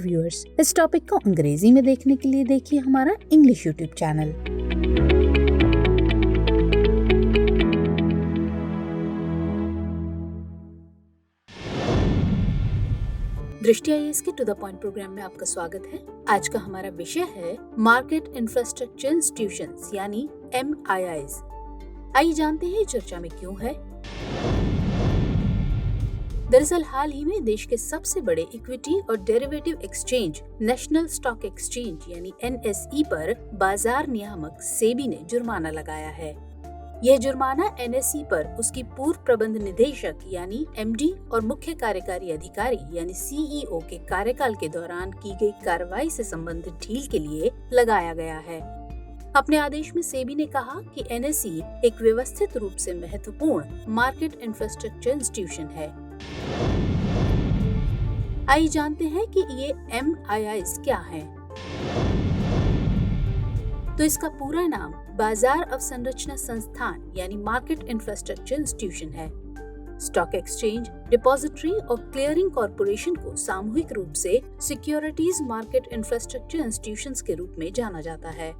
Viewers, इस topic को अंग्रेजी में देखने के लिए देखिए हमारा इंग्लिश यूट्यूब चैनल। दृष्टि आईएएस के टू द पॉइंट प्रोग्राम में आपका स्वागत है। आज का हमारा विषय है मार्केट इंफ्रास्ट्रक्चर इंस्टीट्यूशंस यानी MIIs। आइए जानते हैं चर्चा में क्यों है। दरअसल हाल ही में देश के सबसे बड़े इक्विटी और derivative exchange national stock exchange यानी NSE पर बाजार नियामक सेबी ने जुर्माना लगाया है। यह जुर्माना NSE पर उसकी पूर्व प्रबंध निदेशक यानी MD और मुख्य कार्यकारी अधिकारी यानी CEO के कार्यकाल के दौरान की गई कार्रवाई से संबंधित ढील के लिए लगाया गया है। अपने आदेश में सेबी ने कहा कि NSE एक व्यवस्थित रूप से महत्वपूर्ण मार्केट इंफ्रास्ट्रक्चर इंस्टीट्यूशन है। आइए जानते हैं कि ये MIIs क्या हैं। तो इसका पूरा नाम बाजार अवसंरचना संस्थान यानी मार्केट इंफ्रास्ट्रक्चर इंस्टीट्यूशन है। स्टॉक एक्सचेंज, डिपॉजिटरी और क्लियरिंग कॉरपोरेशन को सामूहिक रूप से सिक्योरिटीज मार्केट इंफ्रास्ट्रक्चर इंस्टीट्यूशंस के रूप में जाना जाता है।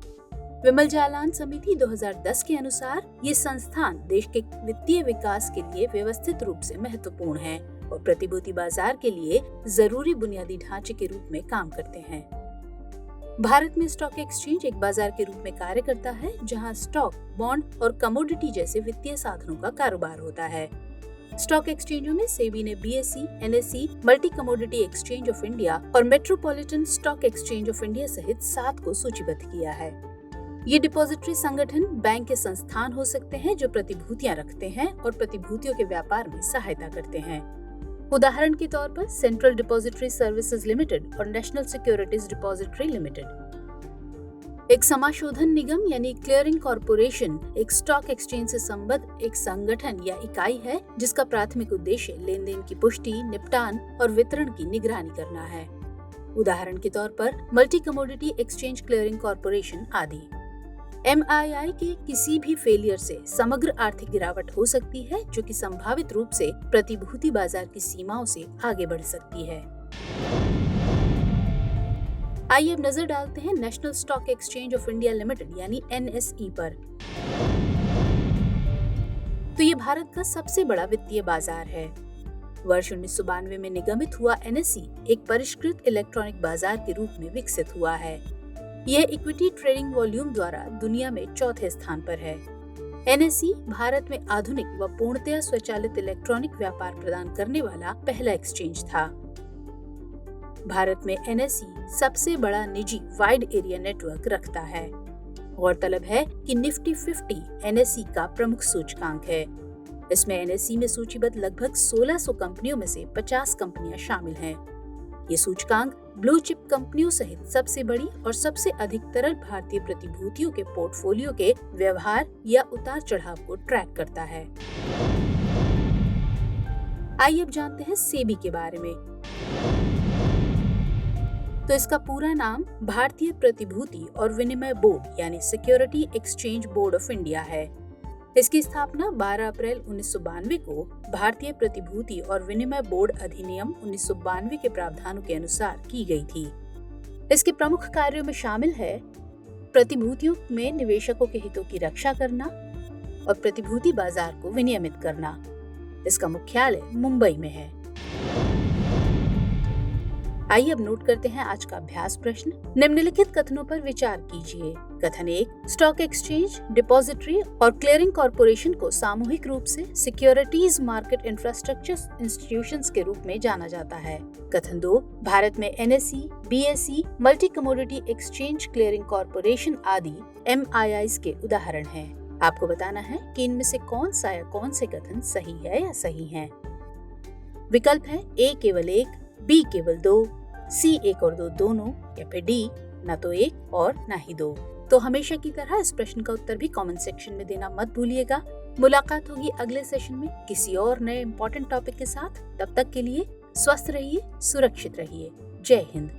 विमल जालान समिति 2010 के अनुसार ये संस्थान देश के वित्तीय विकास के लिए व्यवस्थित रूप से महत्वपूर्ण है और प्रतिभूति बाजार के लिए जरूरी बुनियादी ढांचे के रूप में काम करते हैं। भारत में स्टॉक एक्सचेंज एक बाजार के रूप में कार्य करता है जहां स्टॉक, बॉन्ड और कमोडिटी जैसे वित्तीय साधनों का कारोबार होता है। स्टॉक एक्सचेंजों में सेबी ने BSE, NSE, multi commodity exchange of India और metropolitan stock exchange of India सहित 7 को सूचीबद्ध किया है। ये डिपॉजिटरी संगठन बैंक के संस्थान हो सकते हैं जो प्रतिभूतियां रखते हैं और प्रतिभूतियों के व्यापार में सहायता करते हैं। उदाहरण के तौर पर सेंट्रल डिपॉजिटरी सर्विसेज लिमिटेड और नेशनल सिक्योरिटीज डिपॉजिटरी लिमिटेड। एक समाशोधन निगम यानी क्लियरिंग कॉरपोरेशन एक स्टॉक एक्सचेंज से संबद्ध एक संगठन या इकाई है जिसका प्राथमिक उद्देश्य लेन देन की पुष्टि, निपटान और वितरण की निगरानी करना है। उदाहरण के तौर पर multi commodity exchange clearing corporation आदि। MII के किसी भी फेलियर से समग्र आर्थिक गिरावट हो सकती है जो कि संभावित रूप से प्रतिभूति बाजार की सीमाओं से आगे बढ़ सकती है। आइए अब नजर डालते हैं national stock exchange of India limited यानी NSE पर। तो ये भारत का सबसे बड़ा वित्तीय बाजार है। वर्ष 1992 में निगमित हुआ NSE एक परिष्कृत इलेक्ट्रॉनिक बाजार के रूप में विकसित हुआ है। यह इक्विटी ट्रेडिंग वॉल्यूम द्वारा दुनिया में चौथे स्थान पर है। NSE भारत में आधुनिक व पूर्णतया स्वचालित इलेक्ट्रॉनिक व्यापार प्रदान करने वाला पहला एक्सचेंज था। भारत में NSE सबसे बड़ा निजी वाइड एरिया नेटवर्क रखता है। गौरतलब है कि निफ्टी 50 NSE का प्रमुख सूचकांक है। इसमें NSE में सूचीबद्ध लगभग 1600 कंपनियों में से 50 कंपनियां शामिल हैं। ये सूचकांक ब्लू चिप कंपनियों सहित सबसे बड़ी और सबसे अधिक तरल भारतीय प्रतिभूतियों के पोर्टफोलियो के व्यवहार या उतार चढ़ाव को ट्रैक करता है। आइए अब जानते हैं सेबी के बारे में। तो इसका पूरा नाम भारतीय प्रतिभूति और विनिमय बोर्ड यानी security exchange board of India है। इसकी स्थापना 12 अप्रैल 1992 को भारतीय प्रतिभूति और विनिमय बोर्ड अधिनियम 1992 के प्रावधानों के अनुसार की गई थी। इसके प्रमुख कार्यों में शामिल है प्रतिभूतियों में निवेशकों के हितों की रक्षा करना और प्रतिभूति बाजार को विनियमित करना। इसका मुख्यालय मुंबई में है। आइए अब नोट करते हैं आज का अभ्यास प्रश्न। निम्नलिखित कथनों पर विचार कीजिए। कथन 1, स्टॉक एक्सचेंज, डिपॉजिटरी और क्लियरिंग कॉरपोरेशन को सामूहिक रूप से सिक्योरिटीज मार्केट इंफ्रास्ट्रक्चर इंस्टीट्यूशंस के रूप में जाना जाता है। कथन 2, भारत में NSE, BSE, multi commodity exchange clearing corporation आदि MIIs के उदाहरण हैं। आपको बताना है कि इनमें से कौन सा या कौन से कथन सही है या सही है। विकल्प है A केवल 1, B केवल 2, C 1 और 2 दोनों या फिर D न तो 1 और न ही 2। तो हमेशा की तरह इस प्रश्न का उत्तर भी कमेंट सेक्शन में देना मत भूलिएगा। मुलाकात होगी अगले सेशन में किसी और नए इम्पोर्टेंट टॉपिक के साथ। तब तक के लिए स्वस्थ रहिए, सुरक्षित रहिए। जय हिंद।